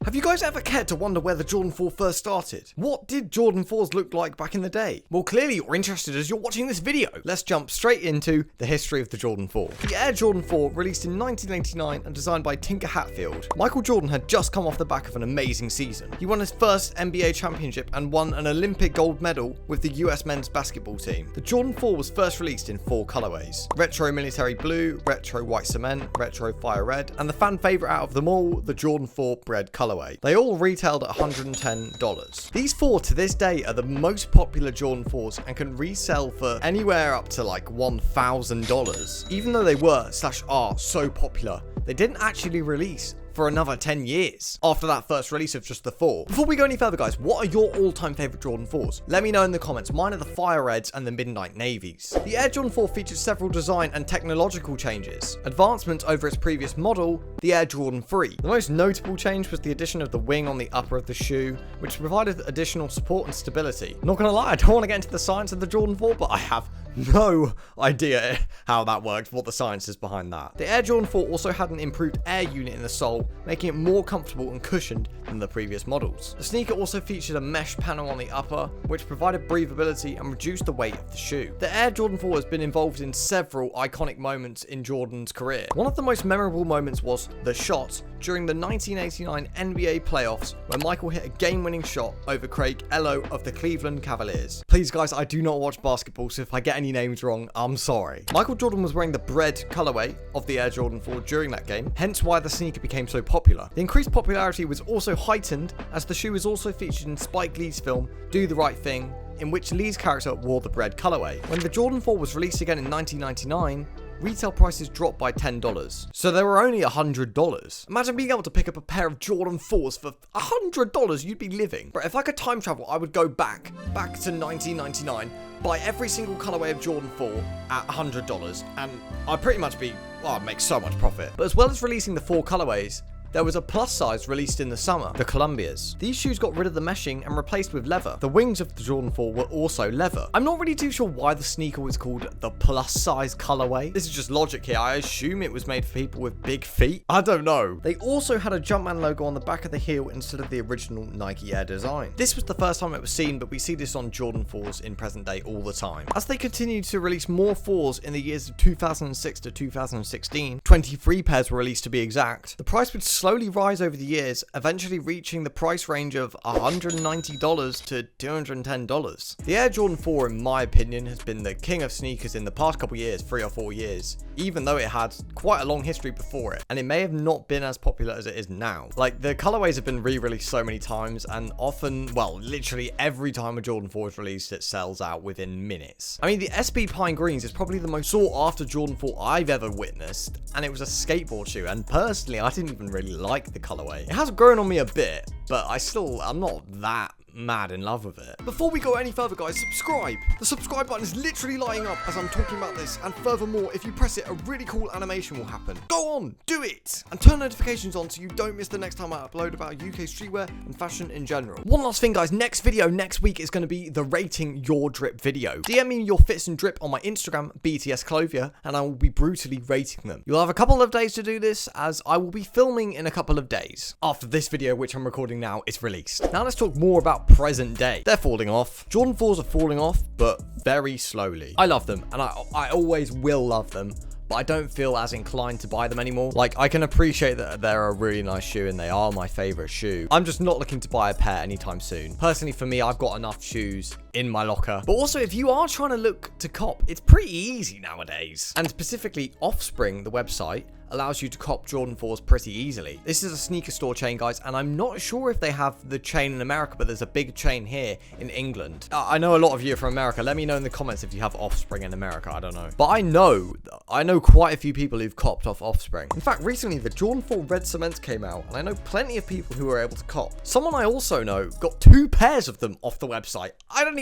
Have you guys ever cared to wonder where the Jordan 4 first started? What did Jordan 4s look like back in the day? Well, clearly you're interested as you're watching this video. Let's jump straight into the history of the Jordan 4. The Air Jordan 4, released in 1989 and designed by Tinker Hatfield. Michael Jordan had just come off the back of an amazing season. He won his first NBA championship and won an Olympic gold medal with the US men's basketball team. The Jordan 4 was first released in 4 colorways: Retro Military Blue, Retro White Cement, Retro Fire Red, and the fan favorite out of them all, the Jordan 4 Bread colorway. They all retailed at $110. These 4 to this day are the most popular Jordan 4s and can resell for anywhere up to like $1,000. Even though they were/are so popular, they didn't actually release for another 10 years after that first release of just the 4. Before we go any further, guys, what are your all-time favorite Jordan 4s? Let me know in the comments. Mine are the Fire Reds and the Midnight Navies. The Air Jordan 4 features several design and technological changes, advancements over its previous model, the Air Jordan 3. The most notable change was the addition of the wing on the upper of the shoe, which provided additional support and stability. Not gonna lie, I don't want to get into the science of the Jordan 4, but I have no idea how that worked, what the science is behind that. The Air Jordan 4 also had an improved air unit in the sole, making it more comfortable and cushioned than the previous models. The sneaker also featured a mesh panel on the upper, which provided breathability and reduced the weight of the shoe. The Air Jordan 4 has been involved in several iconic moments in Jordan's career. One of the most memorable moments was the shot during the 1989 NBA playoffs, where Michael hit a game-winning shot over Craig Ello of the Cleveland Cavaliers. Please guys, I do not watch basketball, so if I get any names wrong, I'm sorry. Michael Jordan was wearing the Bread colorway of the Air Jordan 4 during that game, hence why the sneaker became so popular. The increased popularity was also heightened as the shoe was also featured in Spike Lee's film Do the Right Thing, in which Lee's character wore the Bread colorway. When the Jordan 4 was released again in 1999, retail prices dropped by $10, so they were only $100. Imagine being able to pick up a pair of Jordan 4s for $100, you'd be living. But if I could time travel, I would go back to 1999, buy every single colorway of Jordan 4 at $100, and I'd pretty much be, well, I'd make so much profit. But as well as releasing the 4 colorways, there was a plus size released in the summer, the Columbias. These shoes got rid of the meshing and replaced with leather. The wings of the Jordan 4 were also leather. I'm not really too sure why the sneaker was called the plus size colorway. This is just logic here. I assume it was made for people with big feet. I don't know. They also had a Jumpman logo on the back of the heel instead of the original Nike Air design. This was the first time it was seen, but we see this on Jordan 4s in present day all the time. As they continued to release more 4s in the years of 2006 to 2016, 23 pairs were released to be exact, the price would slowly rise over the years, eventually reaching the price range of $190 to $210. The Air Jordan 4, in my opinion, has been the king of sneakers in the past couple years, 3 or 4 years, even though it had quite a long history before it, and it may have not been as popular as it is now. Like, the colorways have been re-released so many times, and often, well, literally every time a Jordan 4 is released, it sells out within minutes. I mean, the SB Pine Greens is probably the most sought after Jordan 4 I've ever witnessed, and it was a skateboard shoe, and personally, I didn't even really like the colorway. It has grown on me a bit, but I'm not that mad in love with it. Before we go any further, guys, subscribe. The subscribe button is literally lighting up as I'm talking about this, and furthermore, if you press it, a really cool animation will happen. Go on, do it, and turn notifications on so you don't miss the next time I upload about UK streetwear and fashion in general. One last thing, guys, next video next week is going to be the rating your drip video. DM me your fits and drip on my Instagram, BTS Clothier, and I will be brutally rating them. You'll have a couple of days to do this, as I will be filming in a couple of days after this video, which I'm recording now, is released. Now let's talk more about present day. They're falling off. Jordan 4s are falling off, but very slowly. I love them, and I always will love them, but I don't feel as inclined to buy them anymore. Like, I can appreciate that they're a really nice shoe and they are my favorite shoe. I'm just not looking to buy a pair anytime soon. Personally, for me, I've got enough shoes in my locker. But also, if you are trying to look to cop, it's pretty easy nowadays. And specifically, Offspring, the website, allows you to cop Jordan 4s pretty easily. This is a sneaker store chain, guys, and I'm not sure if they have the chain in America, but there's a big chain here in England. I know a lot of you are from America. Let me know in the comments if you have Offspring in America. I don't know. But I know quite a few people who've copped off Offspring. In fact, recently the Jordan 4 Red Cements came out, and I know plenty of people who were able to cop. Someone I also know got 2 pairs of them off the website. I don't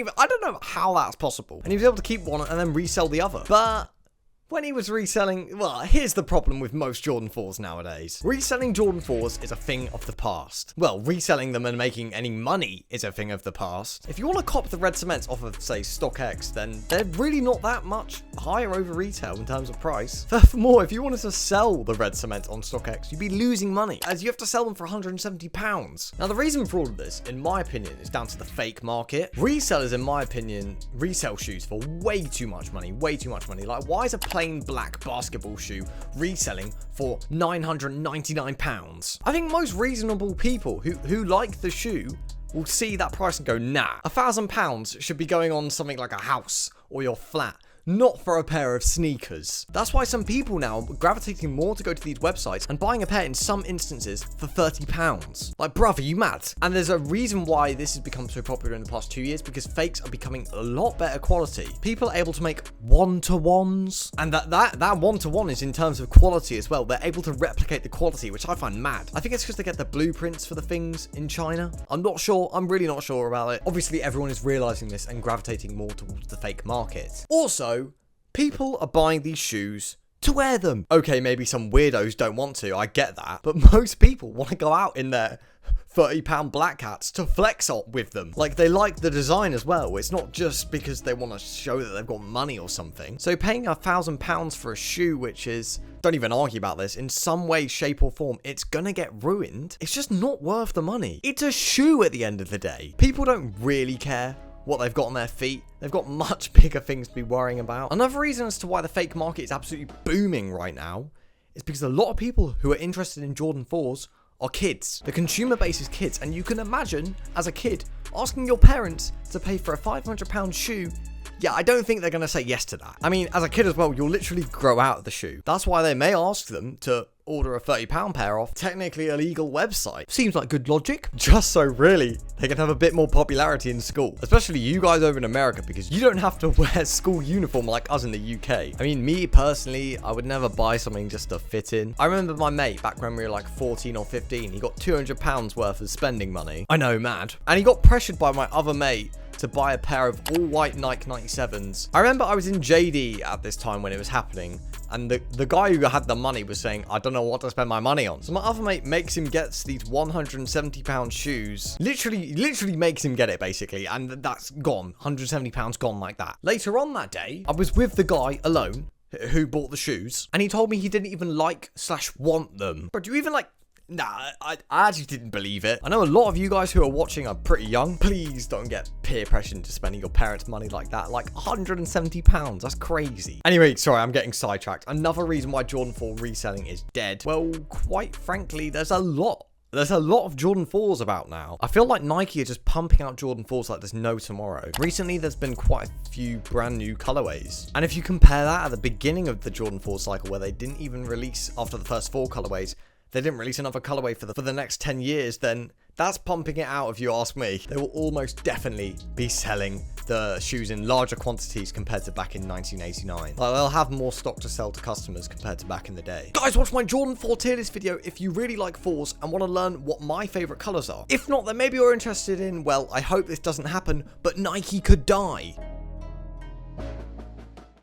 know how that's possible. And he was able to keep one and then resell the other. But when he was reselling, well, here's the problem with most Jordan 4s nowadays. Reselling Jordan 4s is a thing of the past. Well, reselling them and making any money is a thing of the past. If you want to cop the red cements off of, say, StockX, then they're really not that much higher over retail in terms of price. Furthermore, if you wanted to sell the red cement on StockX, you'd be losing money, as you have to sell them for £170. Now, the reason for all of this, in my opinion, is down to the fake market. Resellers, in my opinion, resell shoes for way too much money, way too much money. Like, why is a plain black basketball shoe reselling for £999? I think most reasonable people who like the shoe will see that price and go, nah, £1,000 should be going on something like a house or your flat, not for a pair of sneakers. That's why some people now are gravitating more to go to these websites and buying a pair in some instances for £30. Like, bruv, are you mad? And there's a reason why this has become so popular in the past 2 years, because fakes are becoming a lot better quality. People are able to make one-to-ones, and that one-to-one is in terms of quality as well. They're able to replicate the quality, which I find mad. I think it's because they get the blueprints for the things in China. I'm not sure. I'm really not sure about it. Obviously, everyone is realizing this and gravitating more towards the fake market. Also, people are buying these shoes to wear them. Okay, maybe some weirdos don't want to, I get that, but most people want to go out in their £30 black hats to flex up with them. Like, they like the design as well. It's not just because they want to show that they've got money or something. So paying £1,000 for a shoe, which is, don't even argue about this, in some way, shape or form, it's gonna get ruined. It's just not worth the money. It's a shoe at the end of the day. People don't really care what they've got on their feet. They've got much bigger things to be worrying about. Another reason as to why the fake market is absolutely booming right now is because a lot of people who are interested in Jordan 4s are kids. The consumer base is kids, and you can imagine, as a kid, asking your parents to pay for a £500 shoe. Yeah, I don't think they're going to say yes to that. I mean, as a kid as well, you'll literally grow out of the shoe. That's why they may ask them to order a £30 pair off technically illegal website. Seems like good logic. Just so really they can have a bit more popularity in school. Especially you guys over in America, because you don't have to wear school uniform like us in the UK. I mean, me personally, I would never buy something just to fit in. I remember my mate back when we were like 14 or 15, he got £200 worth of spending money. I know, mad. And he got pressured by my other mate to buy a pair of all-white Nike 97s. I remember I was in JD at this time when it was happening, and the guy who had the money was saying, I don't know what to spend my money on. So my other mate makes him get these £170 shoes. Literally makes him get it, basically, and that's gone. £170 gone like that. Later on that day, I was with the guy alone who bought the shoes, and he told me he didn't even like/want them. But do you even like... Nah, I actually didn't believe it. I know a lot of you guys who are watching are pretty young. Please don't get peer pressured into spending your parents' money like that. Like £170, that's crazy. Anyway, sorry, I'm getting sidetracked. Another reason why Jordan 4 reselling is dead. Well, quite frankly, there's a lot of Jordan 4s about now. I feel like Nike are just pumping out Jordan 4s like there's no tomorrow. Recently, there's been quite a few brand new colorways. And if you compare that at the beginning of the Jordan 4 cycle, where they didn't even release after the first 4 colorways, they didn't release another colorway for the next 10 years, then that's pumping it out if you ask me. They will almost definitely be selling the shoes in larger quantities compared to back in 1989. Like, they'll have more stock to sell to customers compared to back in the day. Guys, watch my Jordan 4 tier list video if you really like 4s and want to learn what my favorite colors are. If not, then maybe you're interested in, well, I hope this doesn't happen, but Nike could die.